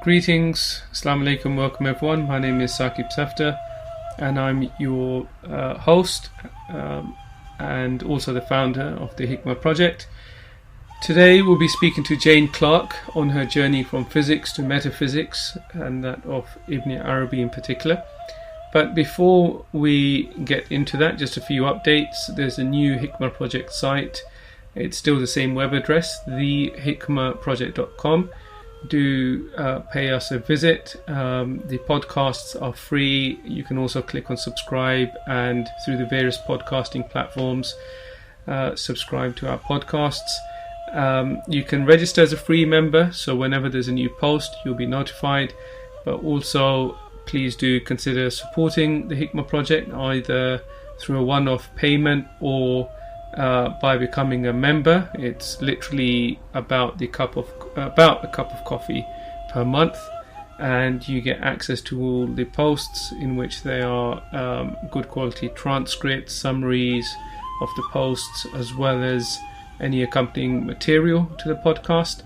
Greetings, Assalamu alaikum, welcome everyone. My name is Saqib Safdar and I'm your host and also the founder of the Hikmah Project. Today we'll be speaking to Jane Clark on her journey from physics to metaphysics, and that of Ibn Arabi in particular. But before we get into that, just a few updates. There's a new Hikmah Project site. It's still the same web address, thehikmahproject.com. Do pay us a visit. The podcasts are free. You can also click on subscribe, and through the various podcasting platforms subscribe to our podcasts. You can register as a free member, so whenever there's a new post you'll be notified. But also please do consider supporting the Hikmah Project either through a one-off payment or by becoming a member. It's literally about a cup of coffee per month, and you get access to all the posts, in which they are good quality transcripts, summaries of the posts, as well as any accompanying material to the podcast.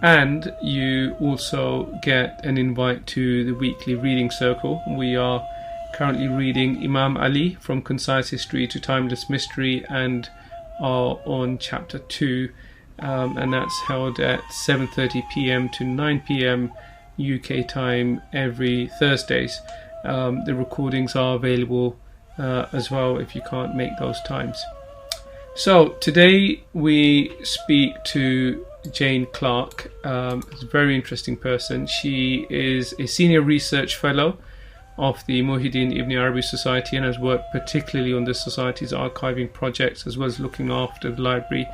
And you also get an invite to the weekly reading circle. We are currently reading Imam Ali, From Concise History to Timeless Mystery, and are on chapter 2, and that's held at 7:30 p.m. to 9 p.m. UK time every Thursdays. The recordings are available as well if you can't make those times. So today we speak to Jane Clark. It's a very interesting person. She is a senior research fellow of the Muhyiddin Ibn Arabi Society and has worked particularly on the Society's archiving projects as well as looking after the library.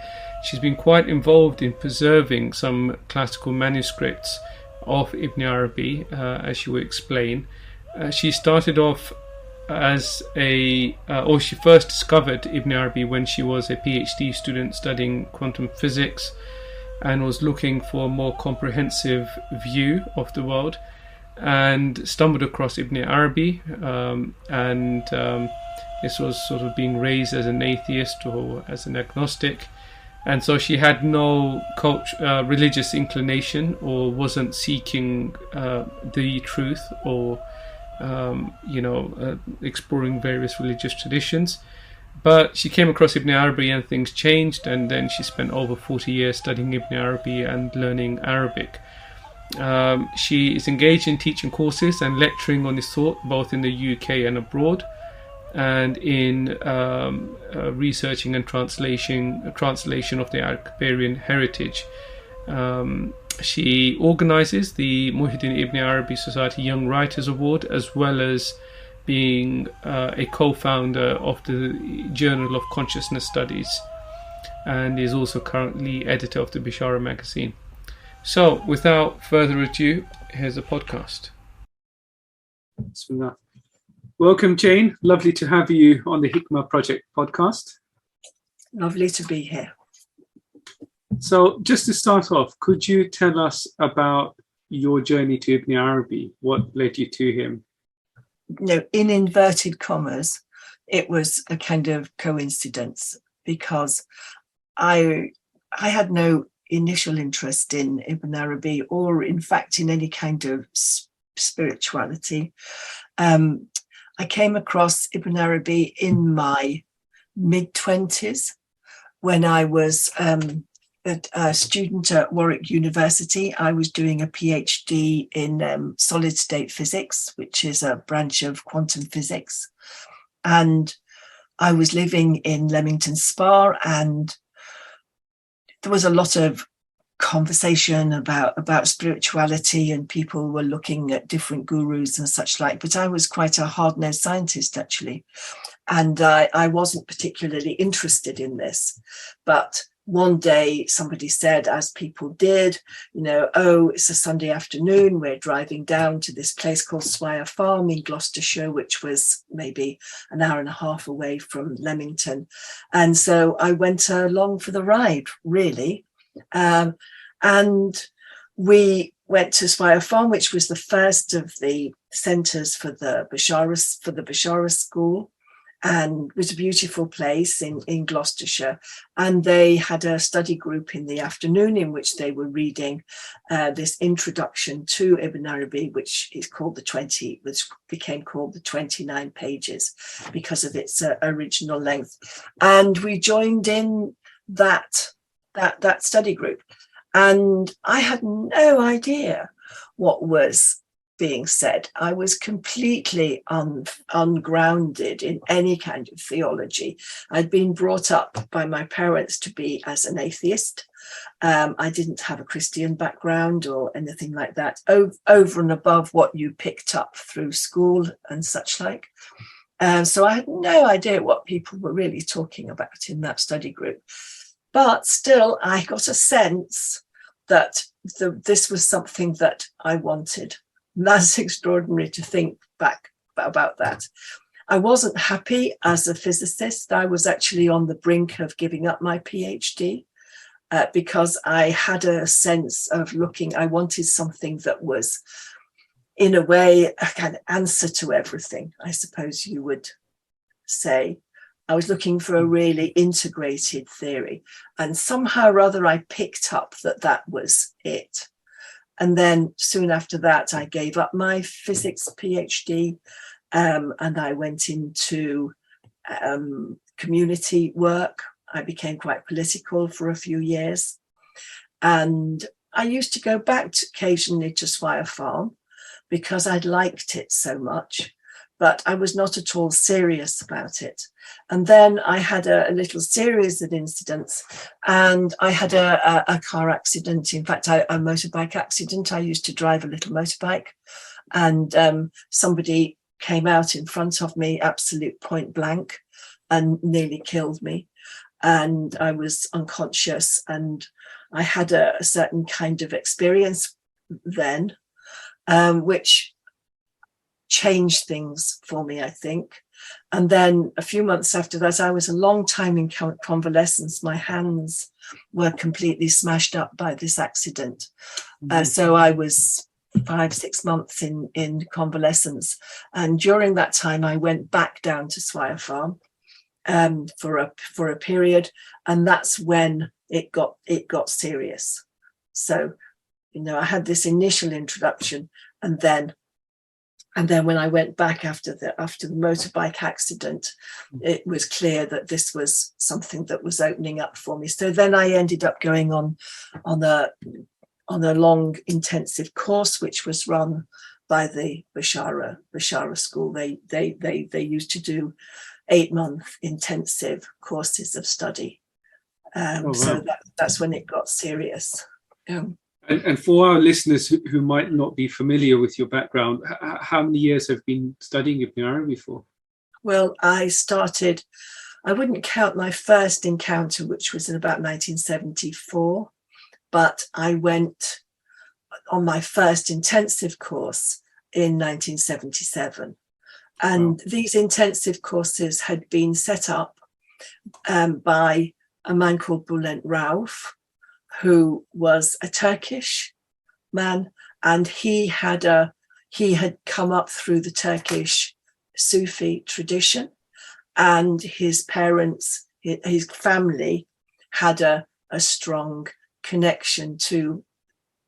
She's been quite involved in preserving some classical manuscripts of Ibn Arabi, as she will explain. She started off she first discovered Ibn Arabi when she was a PhD student studying quantum physics and was looking for a more comprehensive view of the world, and stumbled across Ibn Arabi, this was sort of being raised as an atheist or as an agnostic, and so she had no religious inclination or wasn't seeking the truth or exploring various religious traditions. But she came across Ibn Arabi and things changed, and then she spent over 40 years studying Ibn Arabi and learning Arabic. She is engaged in teaching courses and lecturing on his thought both in the UK and abroad, and in researching and translation of the Akbarian heritage. She organises the Muhyiddin Ibn Arabi Society Young Writers Award, as well as being a co-founder of the Journal of Consciousness Studies, and is also currently editor of the Bishara magazine. So, without further ado, here's a podcast. Welcome, Jane. Lovely to have you on the Hikmah Project podcast. Lovely to be here. So, just to start off, could you tell us about your journey to Ibn Arabi? What led you to him? In inverted commas, it was a kind of coincidence, because I had no initial interest in Ibn Arabi, or in fact in any kind of spirituality. I came across Ibn Arabi in my mid-20s when I was a student at Warwick University. I was doing a PhD in solid state physics, which is a branch of quantum physics. And I was living in Leamington Spa, and there was a lot of conversation about spirituality, and people were looking at different gurus and such like. But I was quite a hard-nosed scientist, actually. And I wasn't particularly interested in this. But one day somebody said, as people did, oh, it's a Sunday afternoon, we're driving down to this place called Swire Farm in Gloucestershire, which was maybe an hour and a half away from Leamington. And so I went along for the ride, really. And we went to Swire Farm, which was the first of the centres for the Bishara School. and it was a beautiful place in Gloucestershire. And they had a study group in the afternoon in which they were reading this introduction to Ibn Arabi, which became called the 29 pages because of its original length. And we joined in that study group. And I had no idea what was being said. I was completely ungrounded in any kind of theology. I'd been brought up by my parents to be as an atheist. I didn't have a Christian background or anything like that, over and above what you picked up through school and such like. So I had no idea what people were really talking about in that study group. But still, I got a sense that this was something that I wanted. And that's extraordinary to think back about that. I wasn't happy as a physicist. I was actually on the brink of giving up my PhD because I had a sense of I wanted something that was, in a way, a kind of answer to everything, I suppose you would say. I was looking for a really integrated theory. And somehow or other, I picked up that was it. And then soon after that, I gave up my physics PhD and I went into community work. I became quite political for a few years. And I used to go back occasionally to Swire Farm because I'd liked it so much, but I was not at all serious about it. And then I had a little series of incidents, and I had a car accident. In fact, a motorbike accident. I used to drive a little motorbike, and somebody came out in front of me, absolute point blank, and nearly killed me. And I was unconscious, and I had a certain kind of experience then, which changed things for me, I think. And then a few months after that, I was a long time in convalescence. My hands were completely smashed up by this accident. So I was 5-6 months in convalescence. And during that time, I went back down to Swire Farm for a period. And that's when it got serious. So, I had this initial introduction, and then when I went back after the motorbike accident, it was clear that this was something that was opening up for me. So then I ended up going on a long intensive course, which was run by the Bashara school. They used to do 8-month intensive courses of study. Wow. So that's when it got serious. And for our listeners who might not be familiar with your background, how many years have you been studying Ibn Arabi for? Well, I wouldn't count my first encounter, which was in about 1974, but I went on my first intensive course in 1977. And these intensive courses had been set up by a man called Bülent Rauf, who was a Turkish man, and he had come up through the Turkish Sufi tradition, and his parents, his family, had a strong connection to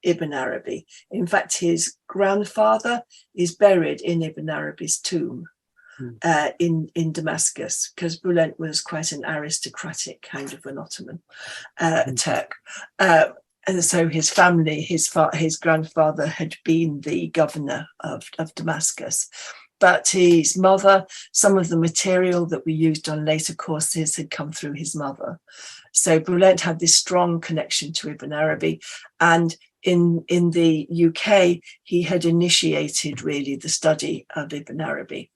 Ibn Arabi. In fact, his grandfather is buried in Ibn Arabi's tomb in Damascus, because Bülent was quite an aristocratic kind of an Ottoman Turk. And so his family, his grandfather had been the governor of Damascus. But his mother, some of the material that we used on later courses had come through his mother. So Bülent had this strong connection to Ibn Arabi. And in the UK, he had initiated really the study of Ibn Arabi.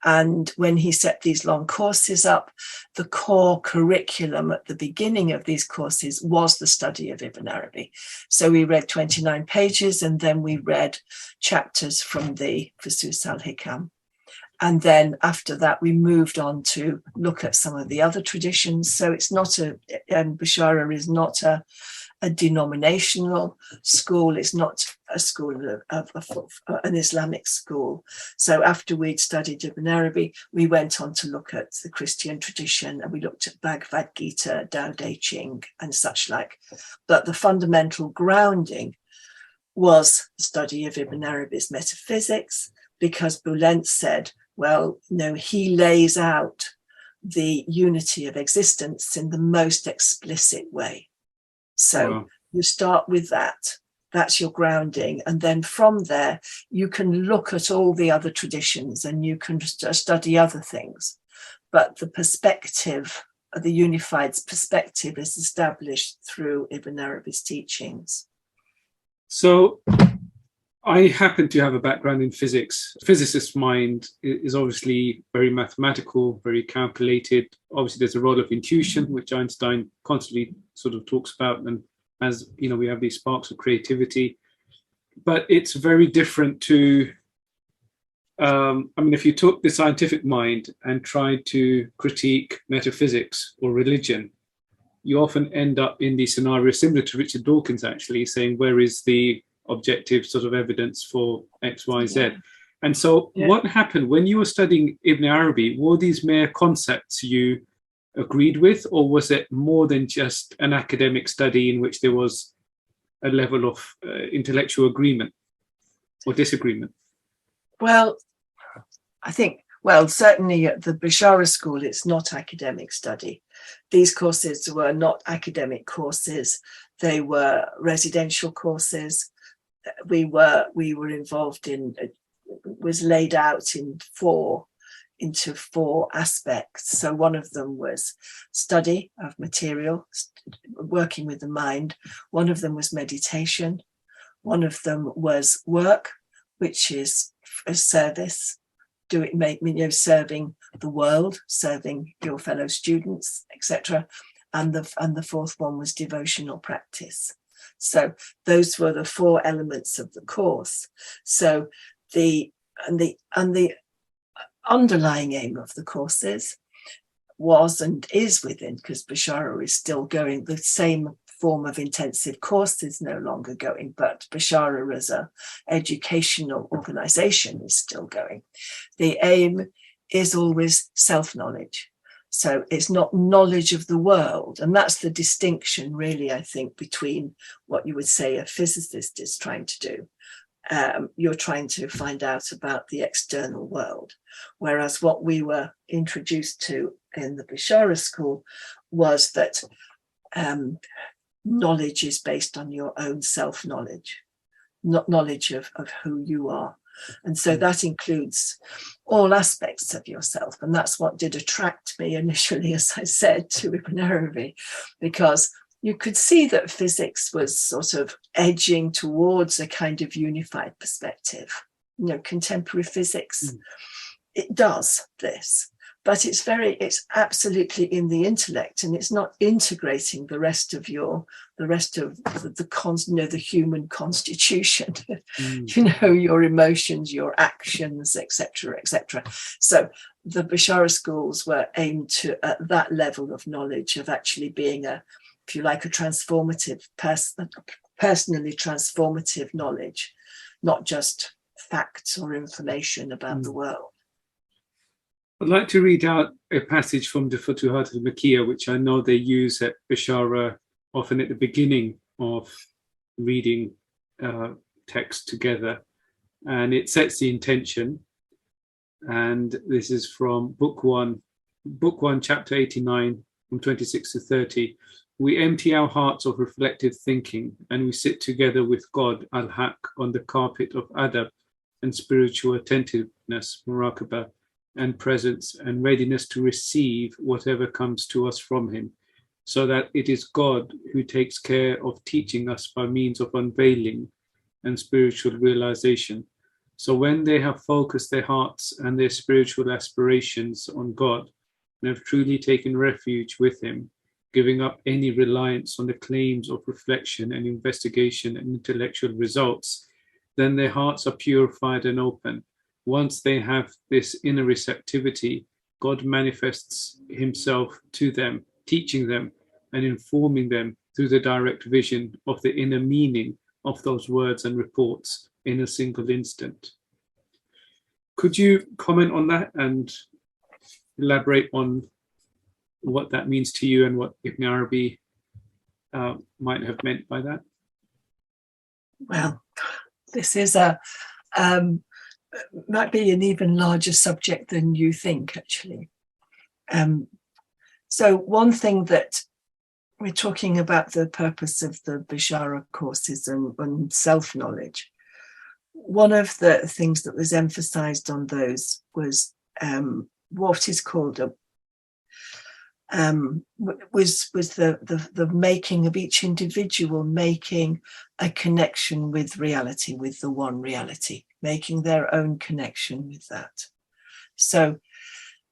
And when he set these long courses up, the core curriculum at the beginning of these courses was the study of Ibn Arabi. So we read 29 pages, and then we read chapters from the Fusus al-Hikam. And then after that, we moved on to look at some of the other traditions. So it's not Bashara is not a denominational school. It's not a school of an Islamic school. So after we'd studied Ibn Arabi, we went on to look at the Christian tradition, and we looked at Bhagavad Gita, Tao Te Ching, and such like. But the fundamental grounding was the study of Ibn Arabi's metaphysics, because Bülent said, well, no, he lays out the unity of existence in the most explicit way. So wow. You start with that. That's your grounding. And then from there, you can look at all the other traditions and you can study other things. But the perspective, the unified perspective, is established through Ibn Arabi's teachings. So I happen to have a background in physics. A physicist's mind is obviously very mathematical, very calculated. Obviously, there's a role of intuition, which Einstein constantly sort of talks about. And as you know, we have these sparks of creativity. But it's very different to, if you took the scientific mind and tried to critique metaphysics or religion, you often end up in these scenarios similar to Richard Dawkins, actually, saying, where is the objective sort of evidence for X, Y, Z? Yeah. And so what happened when you were studying Ibn Arabi? Were these mere concepts you agreed with, or was it more than just an academic study in which there was a level of intellectual agreement or disagreement? Well, I think, certainly at the Bishara School, it's not academic study. These courses were not academic courses. They were residential courses. We were involved in, it was laid out into four aspects. So one of them was study of material, working with the mind. One of them was meditation. One of them was work, which is a service, serving the world, serving your fellow students, etc. And the fourth one was devotional practice. So those were the four elements of the course. So the underlying aim of the courses was and is within, because Bishara is still going, the same form of intensive course is no longer going, but Bishara as a educational organization is still going. The aim is always self-knowledge. So it's not knowledge of the world. And that's the distinction, really, I think, between what you would say a physicist is trying to do. You're trying to find out about the external world. Whereas what we were introduced to in the Bishara school was that knowledge is based on your own self-knowledge, not knowledge of who you are. And so that includes all aspects of yourself. And that's what did attract me initially, as I said, to Ibn Arabi, because you could see that physics was sort of edging towards a kind of unified perspective. You know, contemporary physics, it does this, but it's absolutely in the intellect, and it's not integrating the rest of the human constitution, your emotions, your actions, etc., etc. So the Bishara schools were aimed to at that level of knowledge, of actually being if you like, a transformative, personally transformative knowledge, not just facts or information about the world. I'd like to read out a passage from the Futuhat al-Makkiyah, which I know they use at Bishara often at the beginning of reading text together. And it sets the intention. And this is from Book 1, Chapter 89, from 26 to 30. We empty our hearts of reflective thinking, and we sit together with God, al-Haq, on the carpet of adab and spiritual attentiveness, muraqabah, and presence and readiness to receive whatever comes to us from him, so that it is God who takes care of teaching us by means of unveiling and spiritual realization. So when they have focused their hearts and their spiritual aspirations on God and have truly taken refuge with him, giving up any reliance on the claims of reflection and investigation and intellectual results, then their hearts are purified and open. Once they have this inner receptivity, God manifests himself to them, teaching them and informing them through the direct vision of the inner meaning of those words and reports in a single instant. Could you comment on that and elaborate on what that means to you and what Ibn Arabi might have meant by that? Well, this is might be an even larger subject than you think, actually. So one thing that we're talking about, the purpose of the Bishara courses and self-knowledge. One of the things that was emphasized on those was what is called the making of each individual, making a connection with reality, with the one reality, making their own connection with that. So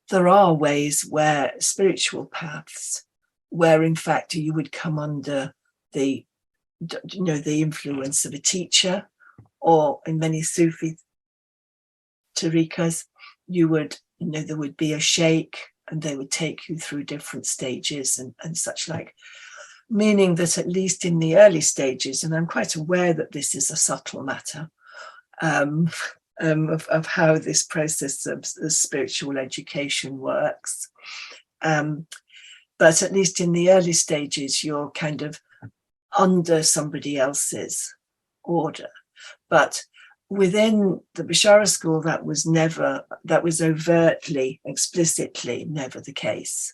there are ways where spiritual paths, where in fact you would come under the influence of a teacher, or in many Sufi tariqas, there would be a sheikh, and they would take you through different stages and such like, meaning that at least in the early stages, and I'm quite aware that this is a subtle matter of how this process of spiritual education works, but at least in the early stages, you're kind of under somebody else's order. But within the Bishara school, that was overtly, explicitly never the case.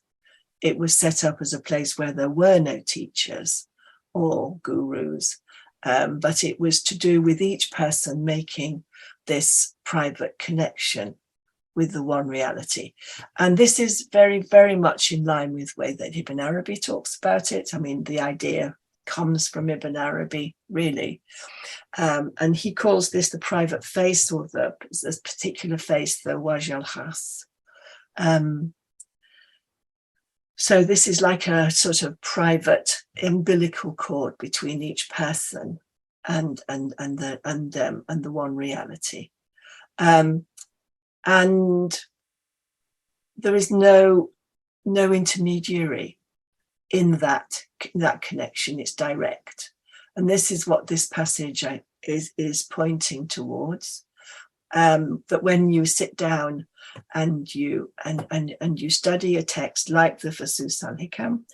It was set up as a place where there were no teachers or gurus, but it was to do with each person making this private connection with the one reality. And this is very, very much in line with the way that Ibn Arabi talks about it. I mean, the idea comes from Ibn Arabi, really. And he calls this the private face, or this particular face, the Wajh al-Khas. So this is like a sort of private umbilical cord between each person and the one reality. And there is no intermediary in that connection. It's direct. And this is what this passage is pointing towards. That when you sit down and you study a text like the Fusus al-Hikam,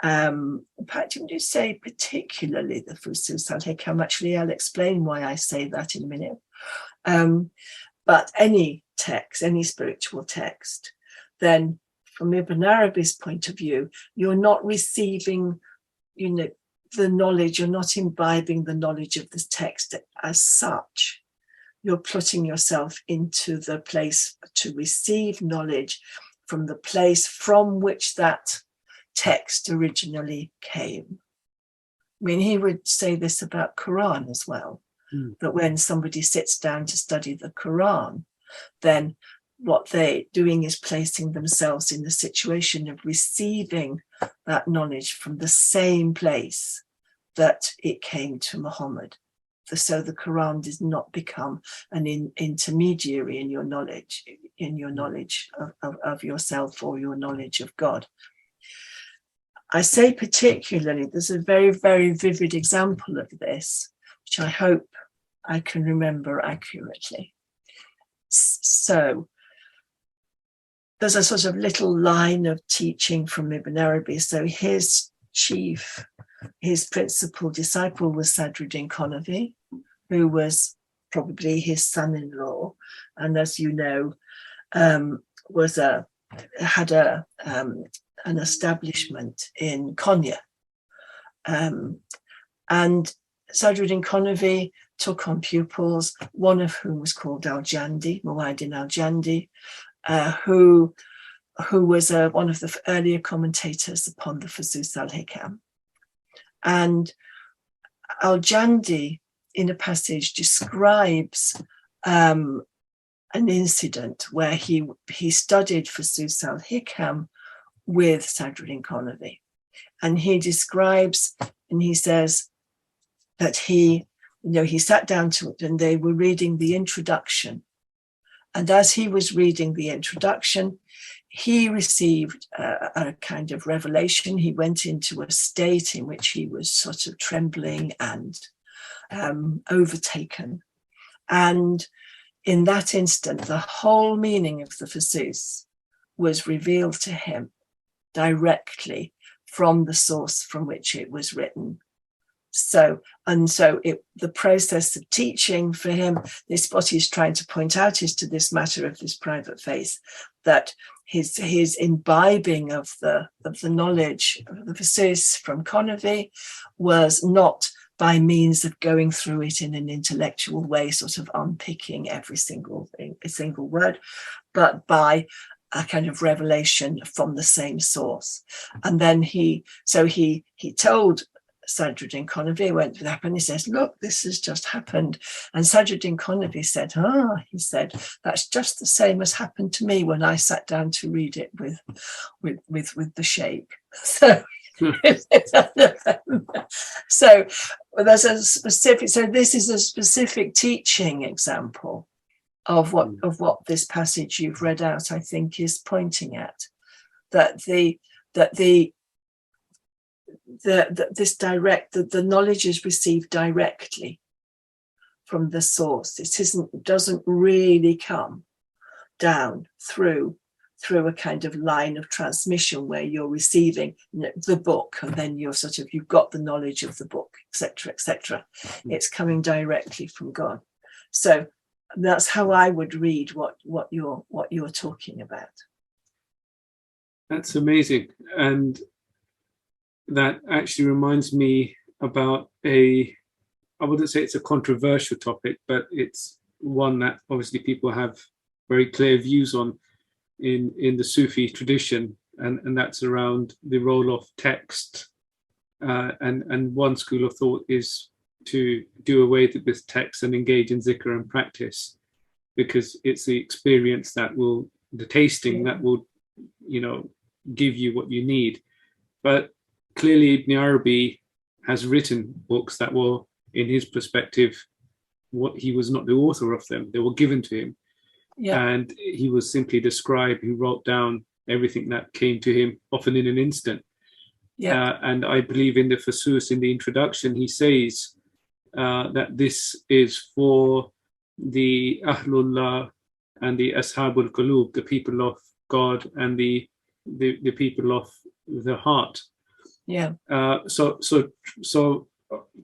in fact, when you say particularly the Fusus al-Hikam, actually I'll explain why I say that in a minute. But any text, any spiritual text, then from Ibn Arabi's point of view, you're not receiving, the knowledge, you're not imbibing the knowledge of this text as such. You're putting yourself into the place to receive knowledge from the place from which that text originally came. I mean, he would say this about Quran as well, that when somebody sits down to study the Quran, then what they're doing is placing themselves in the situation of receiving that knowledge from the same place that it came to Muhammad. So the Quran does not become an intermediary in your knowledge of yourself or your knowledge of God. I say particularly, there's a very, very vivid example of this, which I hope I can remember accurately. So there's a sort of little line of teaching from Ibn Arabi. So his principal disciple was Sadruddin Konavi, who was probably his son-in-law, and as you know, had an establishment in Konya. And Sadruddin Konavi took on pupils, one of whom was called al-Jandi, Muwaddin al-Jandi, who was one of the earlier commentators upon the Fusus al-Hikam. And al-Jandi, in a passage, describes an incident where he studied Fusus al-Hikam with Sadruddin Konavi. And he describes, and he says that he sat down to it and they were reading the introduction. And as he was reading the introduction, he received a kind of revelation. He went into a state in which he was sort of trembling and overtaken. And in that instant, the whole meaning of the Fasus was revealed to him directly from the source from which it was written. So the process of teaching for him, this what he's trying to point out is to this matter of this private faith, that his imbibing of the knowledge of the Fasus from Conovy was not by means of going through it in an intellectual way, sort of unpicking every single thing, a single word, but by a kind of revelation from the same source. And then he told Sadruddin Conovy, went to that, and he says, look, this has just happened. And Sadruddin Conovy said, he said, that's just the same as happened to me when I sat down to read it with the sheikh. So so there's a specific, so this is a specific teaching example of what this passage you've read out, I think, is pointing at, that the knowledge is received directly from the source. It doesn't really come down through a kind of line of transmission where you're receiving the book and then you've got the knowledge of the book, etc., etc. It's coming directly from God. So that's how I would read what you're talking about. That's amazing. And that actually reminds me about I wouldn't say it's a controversial topic, but it's one that obviously people have very clear views on in the Sufi tradition, and that's around the role of text. And one school of thought is to do away with text and engage in zikr and practice, because it's the experience the tasting that will, give you what you need. But clearly Ibn Arabi has written books that were, in his perspective, he was not the author of them. They were given to him. Yeah. And he was simply the scribe who wrote down everything that came to him, often in an instant. Yeah. And I believe in the Fasus, in the introduction, he says that this is for the Ahlullah and the Ashabul Qulub, the people of God and the people of the heart. Yeah. So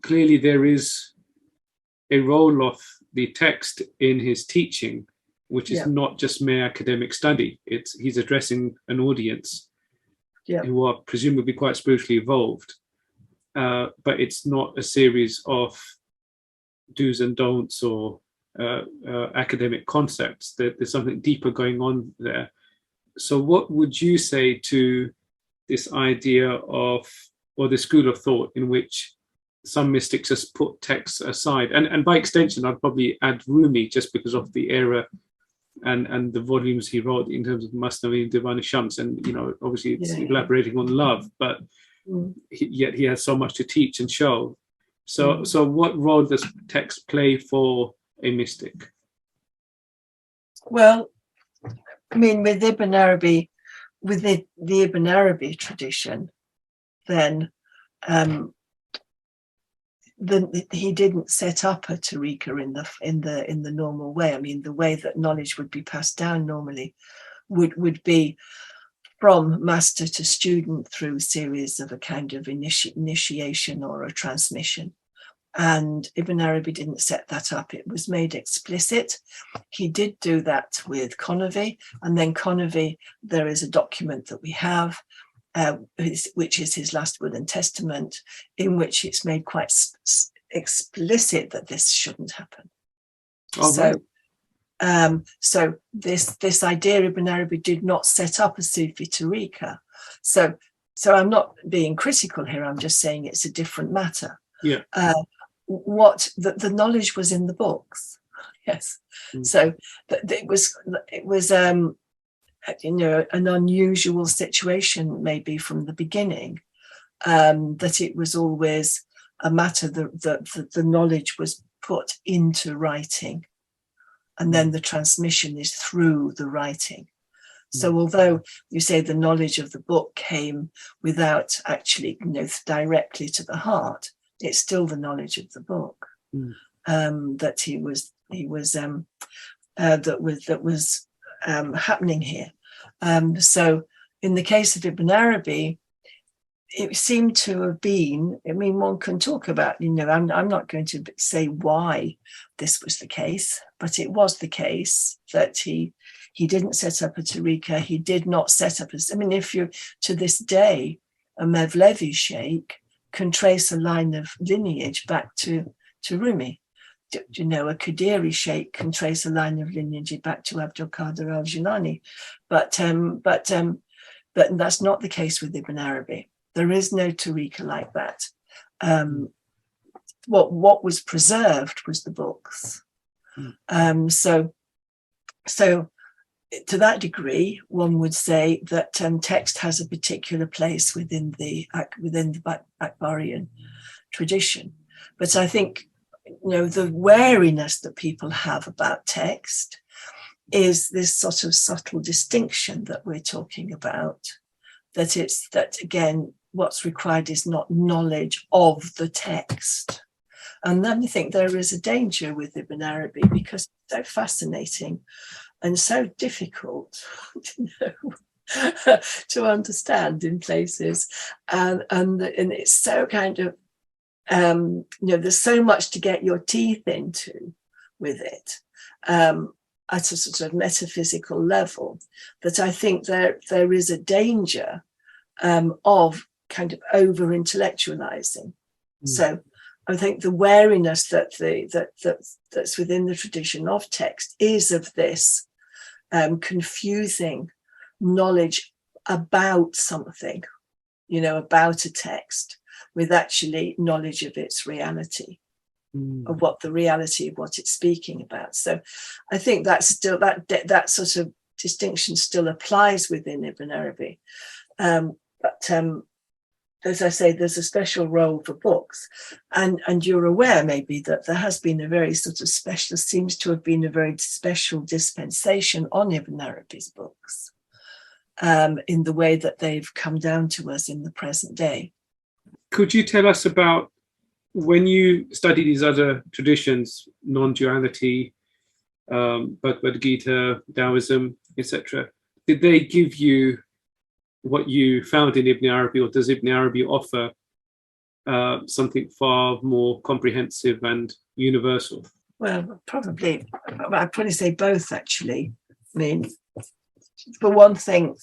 clearly there is a role of the text in his teaching, which is not just mere academic study. He's addressing an audience who are presumably quite spiritually evolved, but it's not a series of do's and don'ts or academic concepts. There's something deeper going on there. So what would you say to this idea of, or the school of thought in which some mystics just put texts aside? And by extension, I'd probably add Rumi, just because of the era and the volumes he wrote in terms of Masnavi and Divan Shams, and obviously it's elaborating on love, but yet he has so much to teach and show. So what role does text play for a mystic? Well, I mean, with Ibn Arabi, with the Ibn Arabi tradition, then he didn't set up a tariqah in the normal way. I mean, the way that knowledge would be passed down normally would be from master to student through a series of a kind of initiation or a transmission. And Ibn Arabi didn't set that up. It was made explicit. He did do that with Conovy, and then Conovy, there is a document that we have, which is his last will and testament, in which it's made quite explicit that this shouldn't happen. So this idea, Ibn Arabi did not set up a Sufi tariqah. So I'm not being critical here. I'm just saying it's a different matter. Yeah. What the knowledge was in the books. Yes. So it was an unusual situation, maybe from the beginning, that it was always a matter that the knowledge was put into writing, and then the transmission is through the writing. So although you say the knowledge of the book came without actually, directly to the heart, it's still the knowledge of the book that was happening here. So in the case of Ibn Arabi, it seemed to have been, one can talk about, I'm not going to say why this was the case, but it was the case that he didn't set up a tariqah. He did not set up if you, to this day, a Mevlevi sheikh can trace a line of lineage back to Rumi. A Qadiri sheikh can trace a line of lineage back to Abdul Qadir al-Jilani. But that's not the case with Ibn Arabi. There is no tariqah like that. What was preserved was the books. So to that degree, one would say that text has a particular place within the Akbarian tradition. But I think, the wariness that people have about text is this sort of subtle distinction that we're talking about. That again, what's required is not knowledge of the text. And then I think there is a danger with Ibn Arabi because it's so fascinating and so difficult to understand in places. And it's so kind of, there's so much to get your teeth into with it. At a sort of metaphysical level, that I think there is a danger of kind of over-intellectualizing. So I think the wariness that's within the tradition of text is of this confusing knowledge about something, about a text, with actually knowledge of its reality. Of what the reality of what it's speaking about. So I think that's still that sort of distinction still applies within Ibn Arabi. But as I say, there's a special role for books. And you're aware maybe that there has been a very sort of special, seems to have been a very special dispensation on Ibn Arabi's books in the way that they've come down to us in the present day. Could you tell us about when you study these other traditions, non-duality, Bhagavad Gita, Taoism, etc., did they give you what you found in Ibn Arabi, or does Ibn Arabi offer something far more comprehensive and universal? Well, probably, I'd probably say both, actually. For one thing,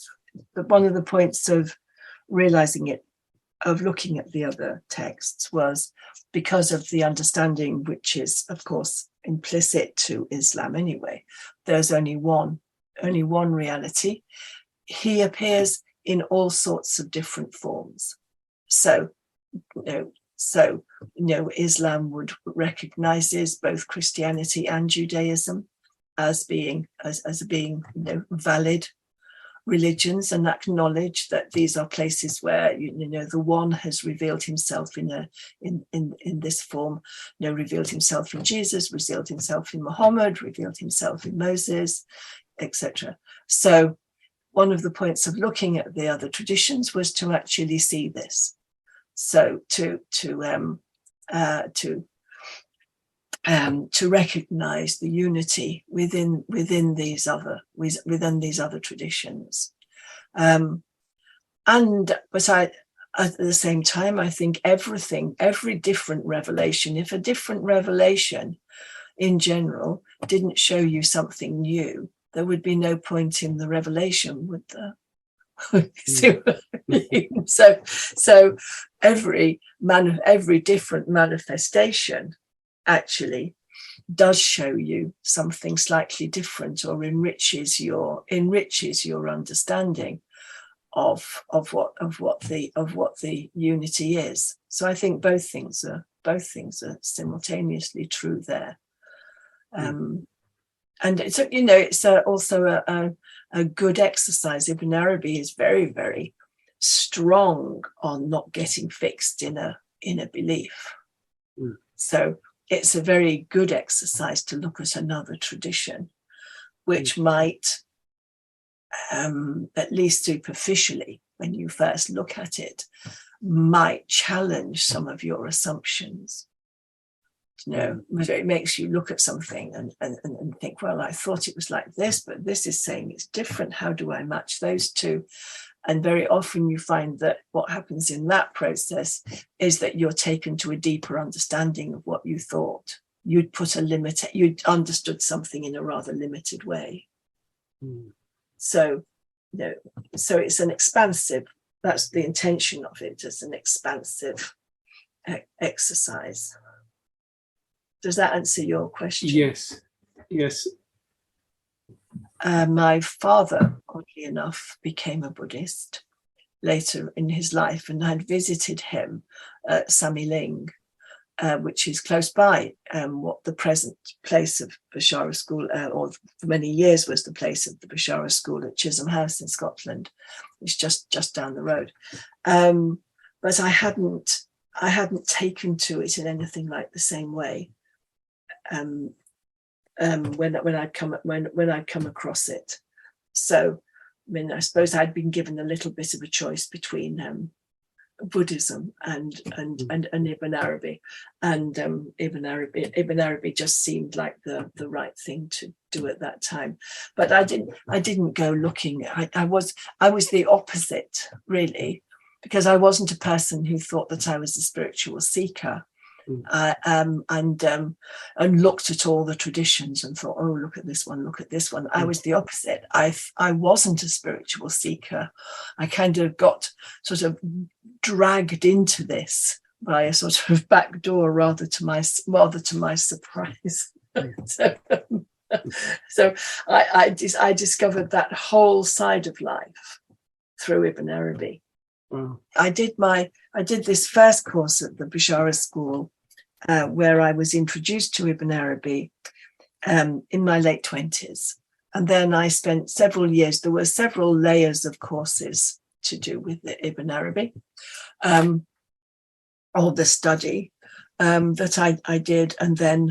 one of the points of realizing it, of looking at the other texts, was because of the understanding, which is, of course, implicit to Islam anyway. There's only one reality. He appears in all sorts of different forms. So Islam recognizes both Christianity and Judaism as being valid religions, and acknowledge that these are places where the one has revealed himself in this form, revealed himself in Jesus, revealed himself in Muhammad, revealed himself in Moses, etc. So one of the points of looking at the other traditions was to actually see this. So to recognize the unity within these other traditions, but at the same time, I think every different revelation, if a different revelation in general didn't show you something new, there would be no point in the revelation, would there? See what I mean? So every different manifestation actually does show you something slightly different, or enriches your understanding of what the unity is. So I think both things are simultaneously true there. And it's also a good exercise. Ibn Arabi is very, very strong on not getting fixed in a belief. So it's a very good exercise to look at another tradition, which might at least superficially, when you first look at it, might challenge some of your assumptions. It makes you look at something and think, well, I thought it was like this, but this is saying it's different. How do I match those two? And very often you find that what happens in that process is that you're taken to a deeper understanding of what you thought. You'd understood something in a rather limited way. So, so it's an expansive, that's the intention of it, as an expansive exercise. Does that answer your question? Yes. My father, oddly enough, became a Buddhist later in his life, and I'd visited him at Samiling, which is close by what the present place of Bashara School, or for many years was the place of the Bashara School at Chisholm House in Scotland, which is just down the road. But I hadn't taken to it in anything like the same way. When I'd come across it. So, I mean, I suppose I'd been given a little bit of a choice between Buddhism and Ibn Arabi, and Ibn Arabi just seemed like the right thing to do at that time. But I didn't go looking. I was the opposite, really, because I wasn't a person who thought that I was a spiritual seeker. And looked at all the traditions and thought, oh, look at this one, look at this one. I was the opposite. I wasn't a spiritual seeker. I kind of got sort of dragged into this by a sort of back door, rather to my surprise. So I discovered that whole side of life through Ibn Arabi. Wow. I did this first course at the Bashara School, where I was introduced to Ibn Arabi in my late 20s. And then I spent several years, there were several layers of courses to do with the Ibn Arabi, or the study that I did. And then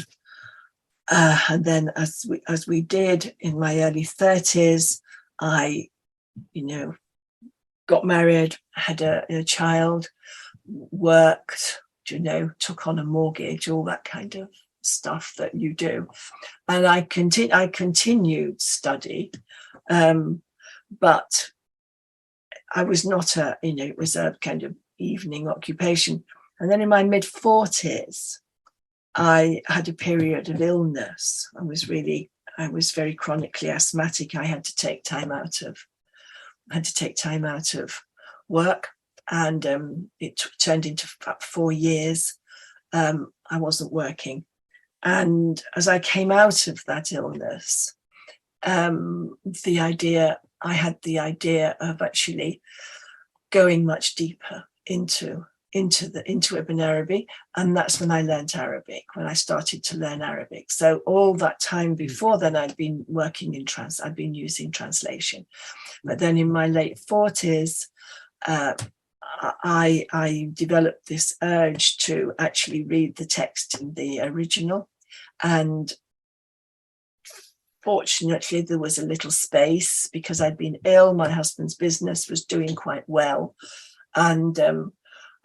as we did in my early 30s, I, got married, had a child, worked, took on a mortgage, all that kind of stuff that you do. And I continued study, but I was not it was a kind of evening occupation. And then in my mid-40s, I had a period of illness. I was very chronically asthmatic. I had to take time out of work, and it turned into about 4 years. I wasn't working, and as I came out of that illness, I had the idea of actually going much deeper into Ibn Arabi, and that's when I learned Arabic. When I started to learn Arabic, so all that time before then, I'd been working I'd been using translation. But then in my late 40s, I developed this urge to actually read the text in the original. And fortunately, there was a little space because I'd been ill. My husband's business was doing quite well. And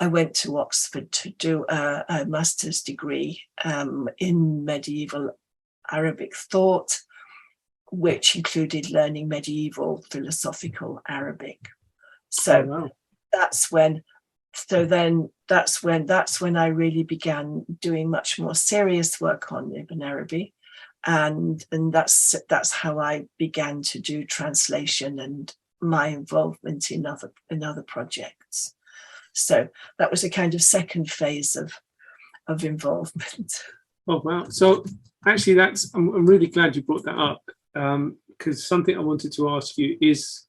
I went to Oxford to do a master's degree in medieval Arabic thought, which included learning medieval philosophical Arabic. So wow. that's when I really began doing much more serious work on Ibn Arabi, and that's how I began to do translation and my involvement in other projects. So that was a kind of second phase of involvement. Oh wow! So actually, I'm really glad you brought that up, because something I wanted to ask you is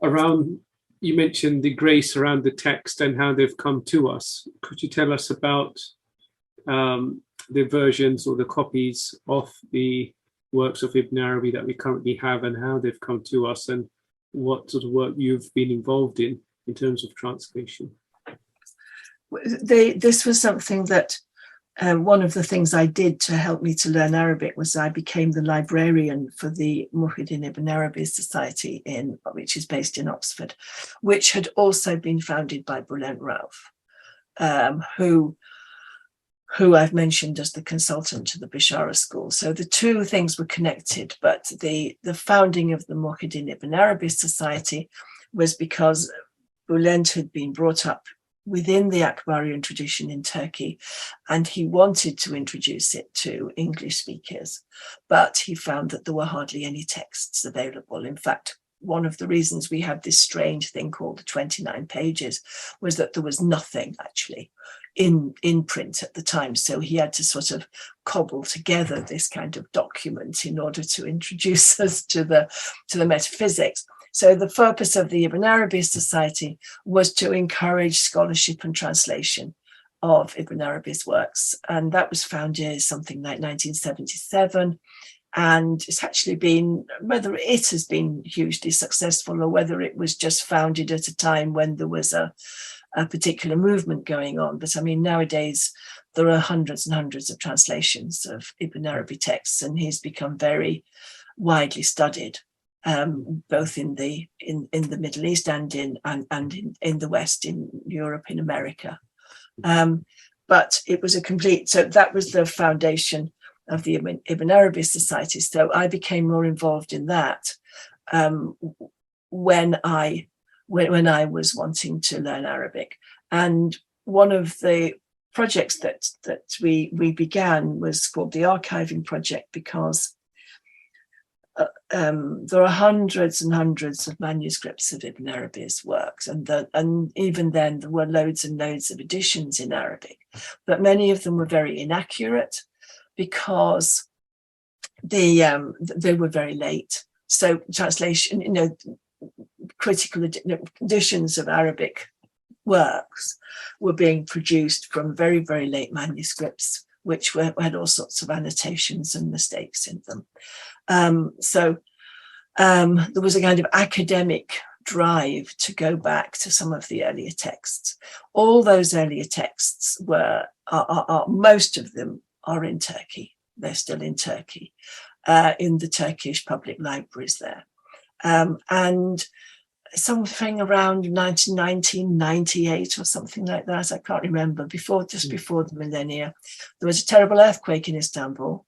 around. You mentioned the grace around the text and how they've come to us. Could you tell us about the versions or the copies of the works of Ibn Arabi that we currently have, and how they've come to us, and what sort of work you've been involved in terms of translation? This was something that one of the things I did to help me to learn Arabic was I became the librarian for the Muhyiddin Ibn Arabi Society, which is based in Oxford, which had also been founded by Bülent Rauf, who I've mentioned as the consultant to the Bishara School. So the two things were connected, but the founding of the Muhyiddin Ibn Arabi Society was because Bülent had been brought up within the Akbarian tradition in Turkey, and he wanted to introduce it to English speakers, but he found that there were hardly any texts available. In fact, one of the reasons we have this strange thing called the 29 pages was that there was nothing actually in print at the time. So he had to sort of cobble together this kind of document in order to introduce us to the metaphysics. So the purpose of the Ibn Arabi Society was to encourage scholarship and translation of Ibn Arabi's works. And that was founded something like 1977. And it's actually been, whether it has been hugely successful or whether it was just founded at a time when there was a particular movement going on. But I mean, nowadays, there are hundreds and hundreds of translations of Ibn Arabi texts, and he's become very widely studied. Both in the Middle East and in the West, in Europe, in America. But it was so that was the foundation of the Ibn Arabi Society. So I became more involved in that when I was wanting to learn Arabic. And one of the projects that we began was called the Archiving Project, because there are hundreds and hundreds of manuscripts of Ibn Arabi's works, and even then there were loads and loads of editions in Arabic, but many of them were very inaccurate because they were very late. So translation, critical editions of Arabic works were being produced from very, very late manuscripts, which had all sorts of annotations and mistakes in them. So there was a kind of academic drive to go back to some of the earlier texts. All those earlier texts most of them are in Turkey. They're still in Turkey, in the Turkish public libraries there. And something around 1998 or something like that, I can't remember, just before the millennia, there was a terrible earthquake in Istanbul,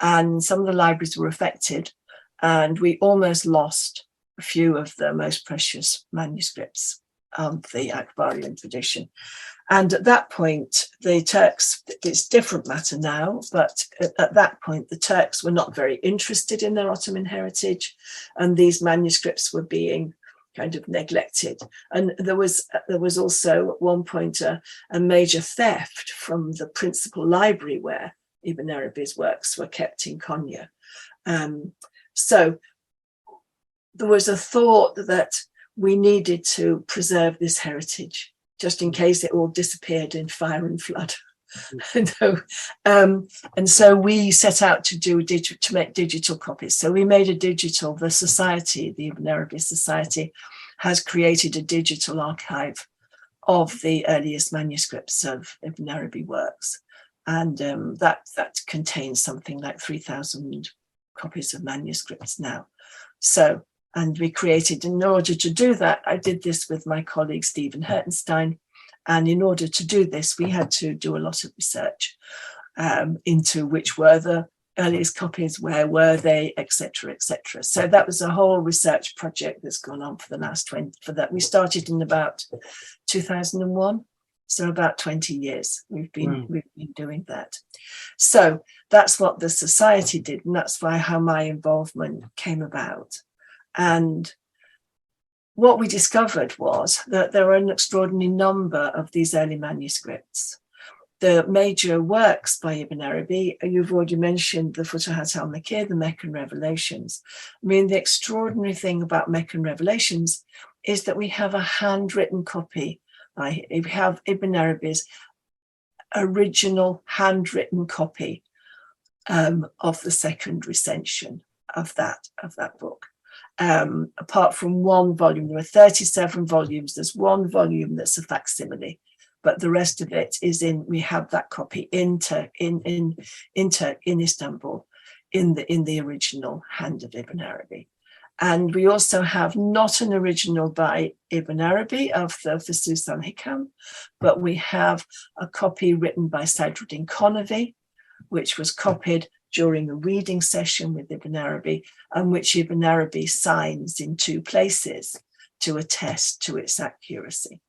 and some of the libraries were affected, and we almost lost a few of the most precious manuscripts of the Akbarian tradition. And at that point, the Turks, it's a different matter now, but at that point, the Turks were not very interested in their Ottoman heritage, and these manuscripts were being kind of neglected. And there was also at one point a major theft from the principal library where Ibn Arabi's works were kept in Konya. So there was a thought that we needed to preserve this heritage just in case it all disappeared in fire and flood. And so we set out to make digital copies. So we made the society, the Ibn Arabi Society, has created a digital archive of the earliest manuscripts of Ibn Arabi works. And that contains something like 3,000 copies of manuscripts now. So, and we created, in order to do that, I did this with my colleague Stephen Hertenstein. And in order to do this, we had to do a lot of research into which were the earliest copies, where were they, etc., etc. So that was a whole research project that's gone on for the last we started in about 2001. So about 20 years we've been doing that. So that's what the society did, and that's how my involvement came about. And what we discovered was that there are an extraordinary number of these early manuscripts. The major works by Ibn Arabi, you've already mentioned the Futuhat al-Makkiyah, the Meccan Revelations. I mean, the extraordinary thing about Meccan Revelations is that we have a handwritten copy. We have Ibn Arabi's original handwritten copy of the second recension of that book. Apart from one volume, there are 37 volumes. There's one volume that's a facsimile, but the rest of it is we have that copy in Istanbul in the original hand of Ibn Arabi. And we also have not an original by Ibn Arabi of the Fusus al-Hikam, but we have a copy written by Sadruddin Konavi, which was copied during a reading session with Ibn Arabi, and which Ibn Arabi signs in 2 places to attest to its accuracy.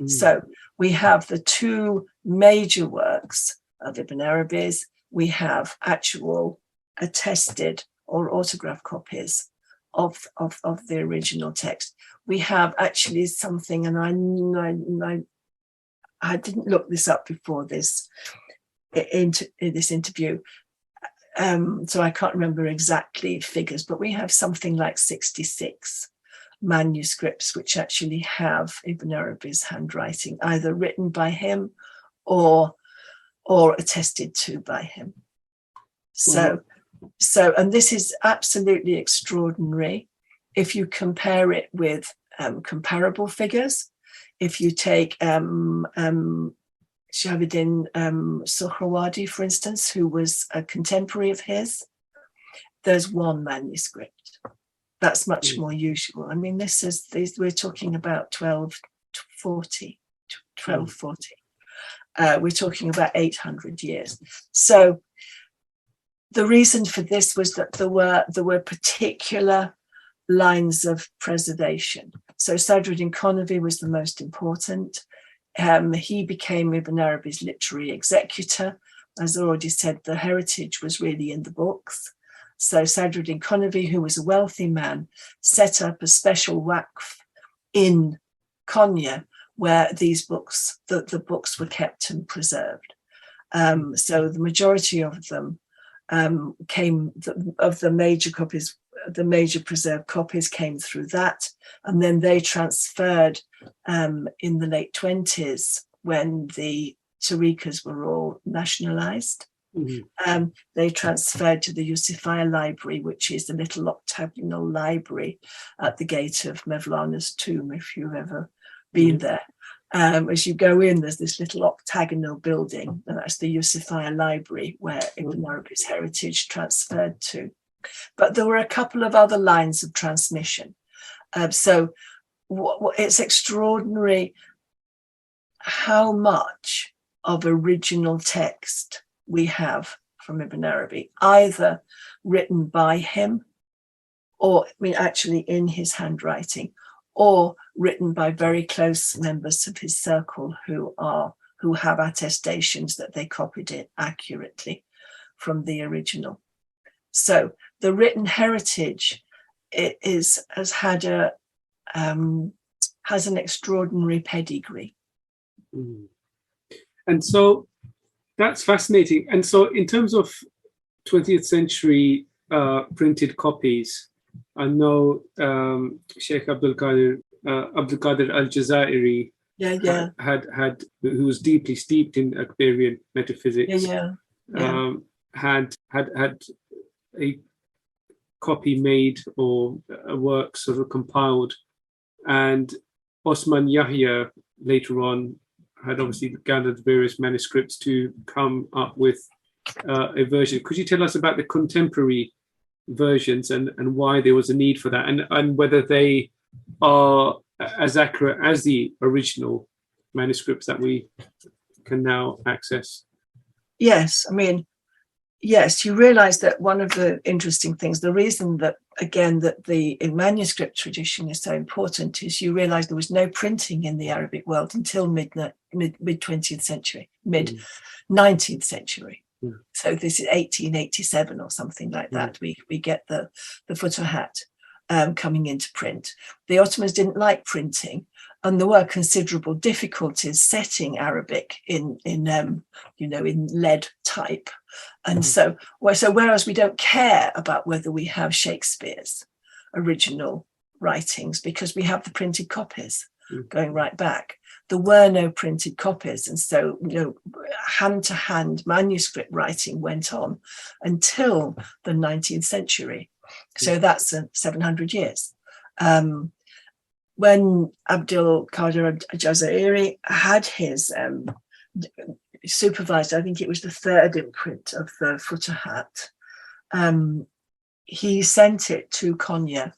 So we have the 2 major works of Ibn Arabi's. We have actual attested or autograph copies of the original text. We have actually something, and I didn't look this up before this interview, so I can't remember exactly figures, but we have something like 66 manuscripts which actually have Ibn Arabi's handwriting, either written by him or attested to by him. So and this is absolutely extraordinary if you compare it with comparable figures. If you take Shahabuddin Suhrawadi, for instance, who was a contemporary of his, there's 1 manuscript. That's much more usual. I mean, we're talking about 1240. We're talking about 800 years. So the reason for this was that there were particular lines of preservation. So Sadruddin Konavi was the most important. He became Ibn Arabi's literary executor. As I already said, the heritage was really in the books. So Sadruddin Konavi, who was a wealthy man, set up a special waqf in Konya where these books, the books were kept and preserved. So the majority of them of the major copies, the major preserved copies came through that, and then they transferred in the late 20s when the tariqas were all nationalized. They transferred to the Yusufiyya Library, which is a little octagonal library at the gate of Mevlana's tomb, if you've ever been there. As you go in, there's this little octagonal building, and that's the Yusufiyya Library where Ibn Arabi's heritage transferred to. But there were a couple of other lines of transmission. So it's extraordinary how much of original text we have from Ibn Arabi, either written by him, or actually in his handwriting, or written by very close members of his circle who have attestations that they copied it accurately from the original. So the written heritage has an extraordinary pedigree. And so that's fascinating. And so in terms of 20th century printed copies, I know Sheikh Abdul Qadir al-Jazairi had who was deeply steeped in Akbarian metaphysics, had a copy made, or a work sort of compiled, and Osman Yahya later on had obviously gathered various manuscripts to come up with a version. Could you tell us about the contemporary versions and why there was a need for that, and whether they are as accurate as the original manuscripts that we can now access? Yes, yes, you realize that one of the interesting things, the reason that, again, that the manuscript tradition is so important, is you realize there was no printing in the Arabic world until mid 20th century, mid 19th century. So this is 1887 or something like that. We get the Futuhat coming into print. The Ottomans didn't like printing, and there were considerable difficulties setting Arabic in lead type. And so whereas we don't care about whether we have Shakespeare's original writings because we have the printed copies going right back, there were no printed copies. And so, hand-to-hand manuscript writing went on until the 19th century. So that's 700 years. when Abdul Qadir al-Jazairi had his supervised, I think it was the third imprint of the Futuhat, he sent it to Konya,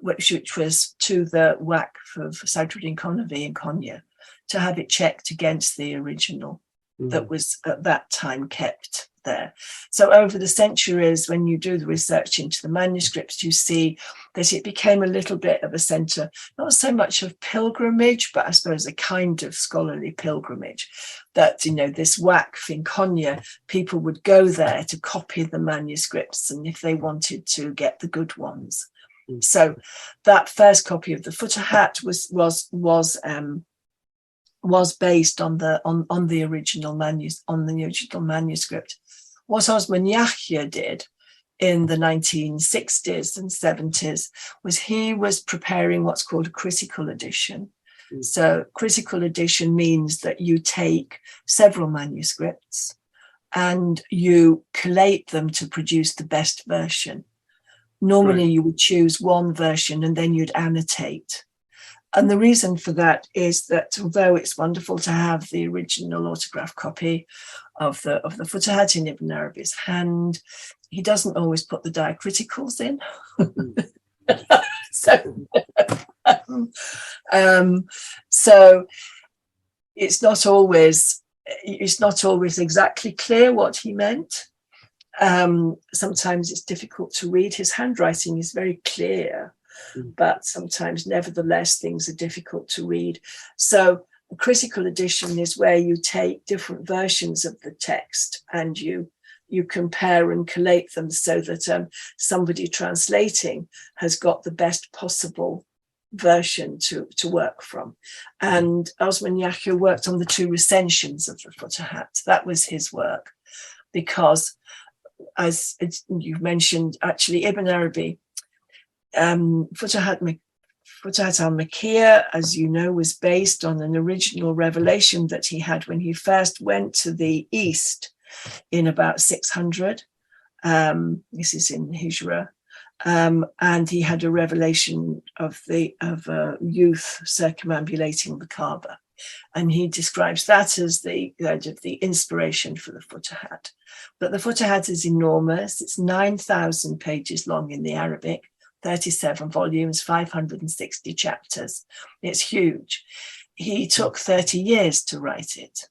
which was to the Waqf of Sadruddin Konavi in Konya, to have it checked against the original that was at that time kept there. So over the centuries, when you do the research into the manuscripts, you see that it became a little bit of a centre, not so much of pilgrimage, but I suppose a kind of scholarly pilgrimage, that, you know, this Waqf in Konya, people would go there to copy the manuscripts, and if they wanted to get the good ones. So that first copy of the Futuhat was based on the original manuscript. What Osman Yahya did in the 1960s and 70s was he was preparing what's called a critical edition. So critical edition means that you take several manuscripts and you collate them to produce the best version. Normally you would choose one version and then you'd annotate. And the reason for that is that although it's wonderful to have the original autograph copy of the Futuhat in Ibn Arabi's hand, he doesn't always put the diacriticals in. So it's not always exactly clear what he meant. Sometimes it's difficult to read. His handwriting is very clear, but sometimes, nevertheless, things are difficult to read. So a critical edition is where you take different versions of the text and you compare and collate them so that somebody translating has got the best possible version to work from. And Osman Yahya worked on the two recensions of the Futuhat. That was his work, because, as you mentioned, actually, Ibn Arabi, Futuhat al-Makkiyah, as you know, was based on an original revelation that he had when he first went to the East in about 600. This is in Hijra. And he had a revelation of a youth circumambulating the Kaaba. And he describes that as the inspiration for the Futuhat. But the Futuhat is enormous. It's 9,000 pages long in the Arabic, 37 volumes, 560 chapters. It's huge. He took 30 years to write it.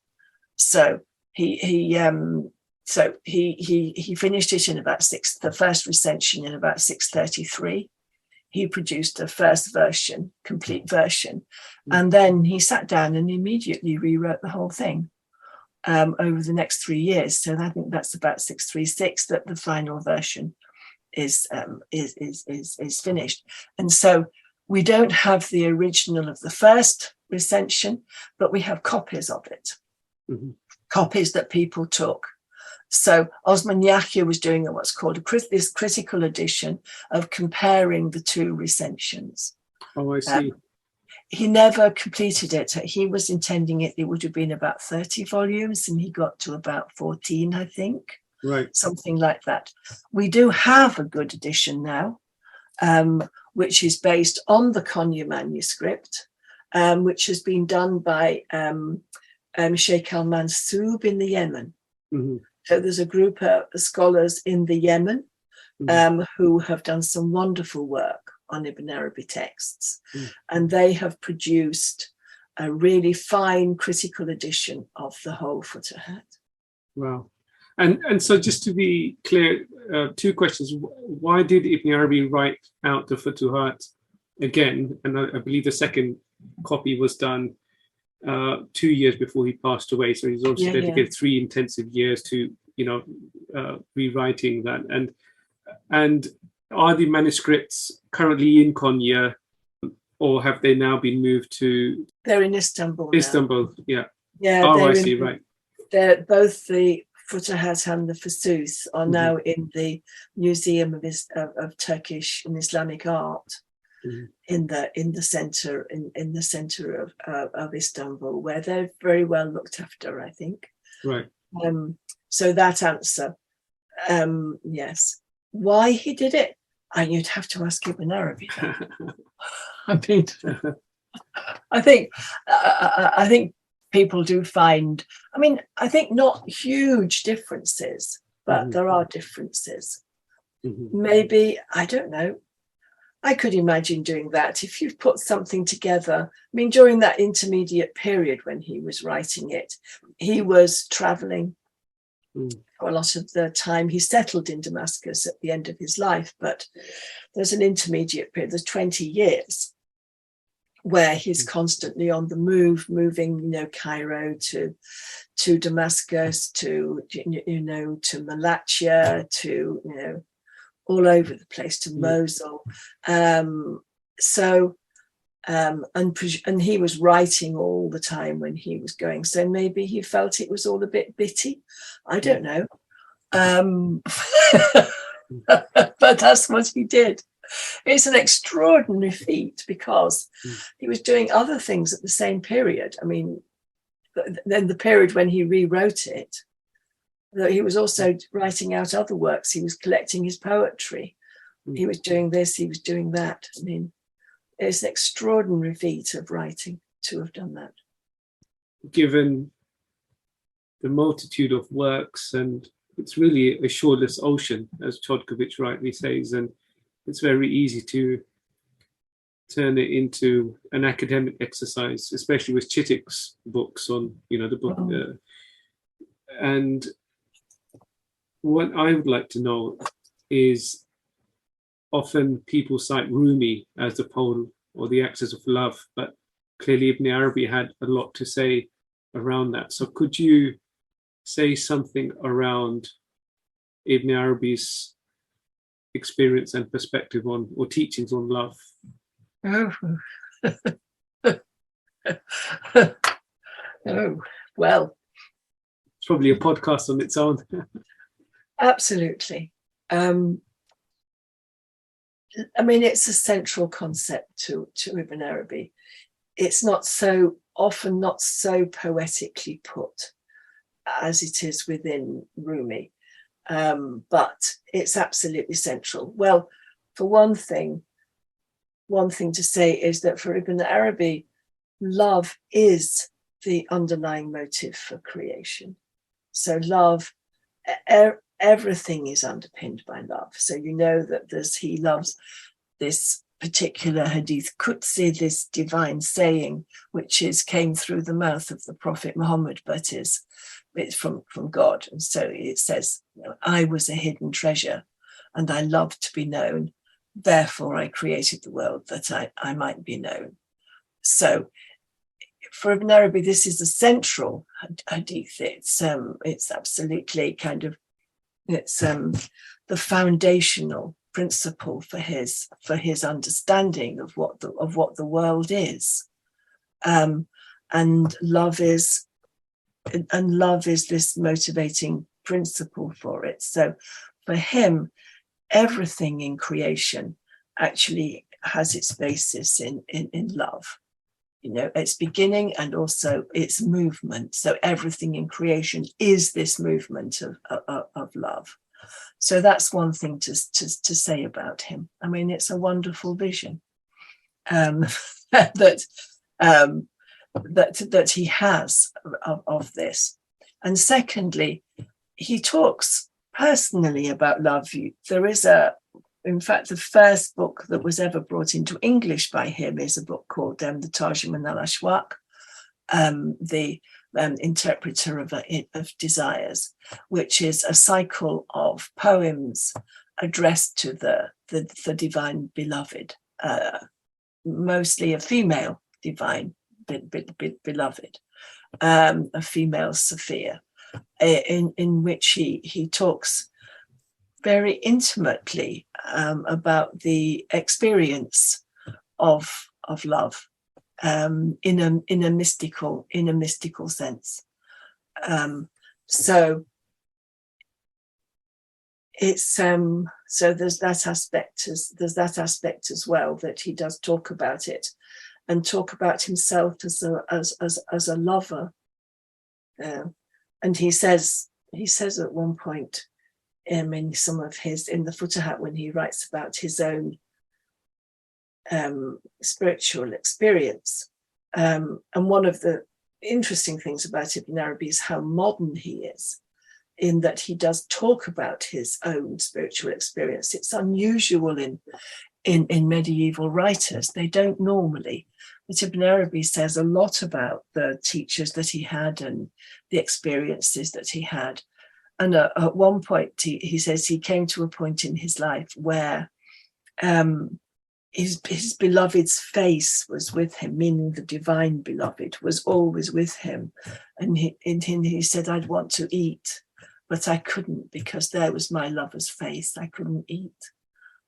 So he finished it in about the first recension in about 633. He produced a first version, complete version, and then he sat down and immediately rewrote the whole thing over the next 3 years. So I think that's about 636 that the final version is finished. And so we don't have the original of the first recension, but we have copies of it, copies that people took. So Osman Yahya was doing what's called this critical edition of comparing the two recensions. Oh, I see. He never completed it. He was intending it would have been about 30 volumes, and he got to about 14, I think. Right. Something like that. We do have a good edition now, which is based on the Konya manuscript, which has been done by Sheikh al-Mansub in the Yemen. So there's a group of scholars in the Yemen who have done some wonderful work on Ibn Arabi texts. And they have produced a really fine critical edition of the whole Futuhat. Wow. And so just to be clear, two questions. Why did Ibn Arabi write out the Futuhat again? And I believe the second copy was done 2 years before he passed away. So he's obviously dedicated 3 intensive years to, rewriting that. And are the manuscripts currently in Konya, or have they now been moved to? They're in Istanbul. Istanbul, yeah. Yeah. Oh, I see. Right. They're both the Futuhat and the Fusus are now in the Museum of Turkish and Islamic Art. In the center of Istanbul, where they're very well looked after, I think. Right. So that answer, yes. Why he did it, And you'd have to ask Ibn Arabi that. I mean, I think people do find, I mean, I think not huge differences, but there are differences. Maybe, I don't know. I could imagine doing that if you've put something together. I mean, during that intermediate period when he was writing it, he was traveling for a lot of the time. He settled in Damascus at the end of his life, but there's an intermediate period, there's 20 years where he's constantly on the move, moving, you know, Cairo to Damascus, to, you know, to Malatya, to, you know, all over the place, to Mosul. And he was writing all the time when he was going. So maybe he felt it was all a bit bitty. I don't know. But that's what he did. It's an extraordinary feat because he was doing other things at the same period. I mean, then the period when he rewrote it, he was also writing out other works. He was collecting his poetry. He was doing this, he was doing that. I mean, it's an extraordinary feat of writing to have done that. Given the multitude of works, and it's really a shoreless ocean, as Chodkovich rightly says, and it's very easy to turn it into an academic exercise, especially with Chittick's books on, you know, the book. And what I would like to know is, often people cite Rumi as the pole or the axis of love, but clearly Ibn Arabi had a lot to say around that. So could you say something around Ibn Arabi's experience and perspective on, or teachings on love? Oh, well. It's probably a podcast on its own. Absolutely. I mean, it's a central concept to Ibn Arabi. It's not so often, not so poetically put as it is within Rumi, but it's absolutely central. Well, for one thing to say is that for Ibn Arabi, love is the underlying motive for creation. So love, everything is underpinned by love. So you know that he loves this particular hadith Qudsi, this divine saying, which came through the mouth of the Prophet Muhammad, but it's from God. And so it says, you know, I was a hidden treasure and I loved to be known. Therefore, I created the world that I might be known. So for Ibn Arabi, this is a central hadith. It's absolutely kind of, it's the foundational principle for his understanding of what the world is, and love is this motivating principle for it. So for him, everything in creation actually has its basis in love. You know, its beginning and also its movement. So everything in creation is this movement of love. So that's one thing to say about him. I mean, it's a wonderful vision that he has of this. And secondly, he talks personally about love. There is in fact, the first book that was ever brought into English by him is a book called the Tarjuman al-Ashwaq, the interpreter of desires, which is a cycle of poems addressed to the divine beloved, mostly a female divine beloved, a female Sophia, in which he talks very intimately about the experience of love in a mystical sense. So it's so there's that aspect as well, that he does talk about it and talk about himself as a lover. And he says at one point, in some of his, in the Futuhat, when he writes about his own spiritual experience. And one of the interesting things about Ibn Arabi is how modern he is, in that he does talk about his own spiritual experience. It's unusual in medieval writers. They don't normally. But Ibn Arabi says a lot about the teachers that he had and the experiences that he had. And at one point, he says he came to a point in his life where his beloved's face was with him, meaning the divine beloved was always with him. And he said, I'd want to eat, but I couldn't, because there was my lover's face. I couldn't eat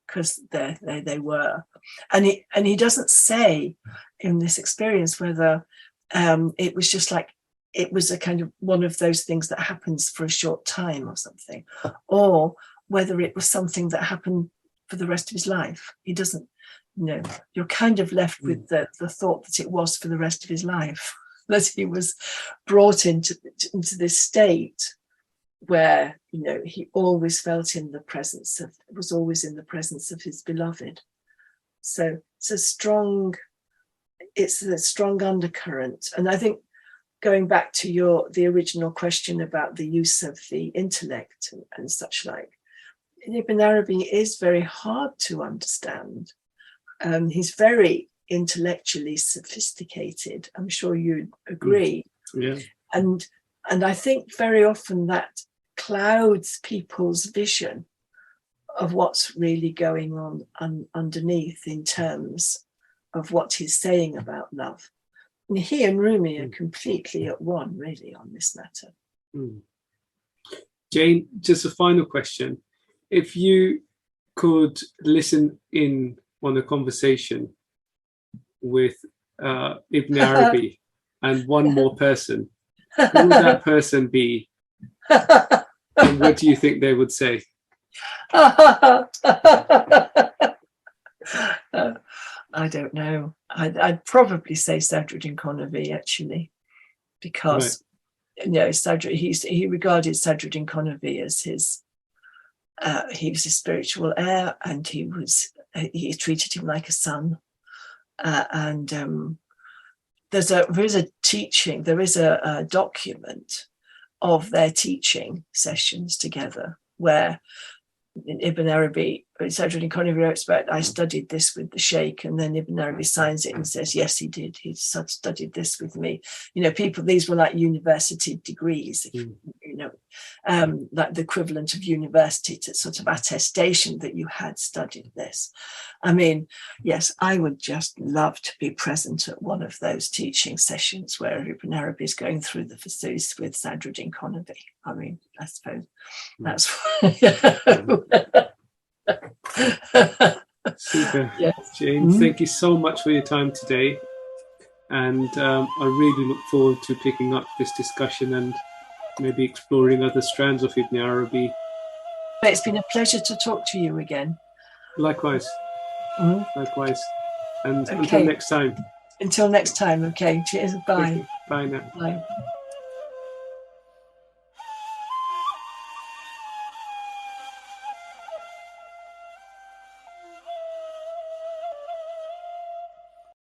because there they were. And he doesn't say in this experience whether it was just like, it was a kind of one of those things that happens for a short time or something, or whether it was something that happened for the rest of his life. He doesn't, you're kind of left with the thought that it was for the rest of his life, that he was brought into this state where, he always felt was always in the presence of his beloved. So it's a strong undercurrent. And I think, going back to the original question about the use of the intellect and such like, Ibn Arabi is very hard to understand. He's very intellectually sophisticated. I'm sure you'd agree. Yeah. And I think very often that clouds people's vision of what's really going on underneath in terms of what he's saying about love. And he and Rumi are completely at one, really, on this matter. Jane, just a final question. If you could listen in on a conversation with Ibn Arabi and one more person, who would that person be? And what do you think they would say? I don't know. I'd probably say Sadruddin Konavi, actually, because he regarded Sadruddin Konavi as he was his spiritual heir, and he treated him like a son. And there is a document of their teaching sessions together where Ibn Arabi, Sadruddin Konavi wrote about, I studied this with the Sheikh, and then Ibn Arabi signs it and says, yes, he did. He studied this with me. These were like university degrees, like the equivalent of university, to sort of attestation that you had studied this. I mean, yes, I would just love to be present at one of those teaching sessions where Ibn Arabi is going through the Fusus with Sadruddin Konavi. I mean, I suppose that's Super. Yes. Jane, thank you so much for your time today. And I really look forward to picking up this discussion and maybe exploring other strands of Ibn Arabi. It's been a pleasure to talk to you again. Likewise. Likewise. And Okay. until next time. Until next time. Okay. Cheers. Bye. Bye now. Bye.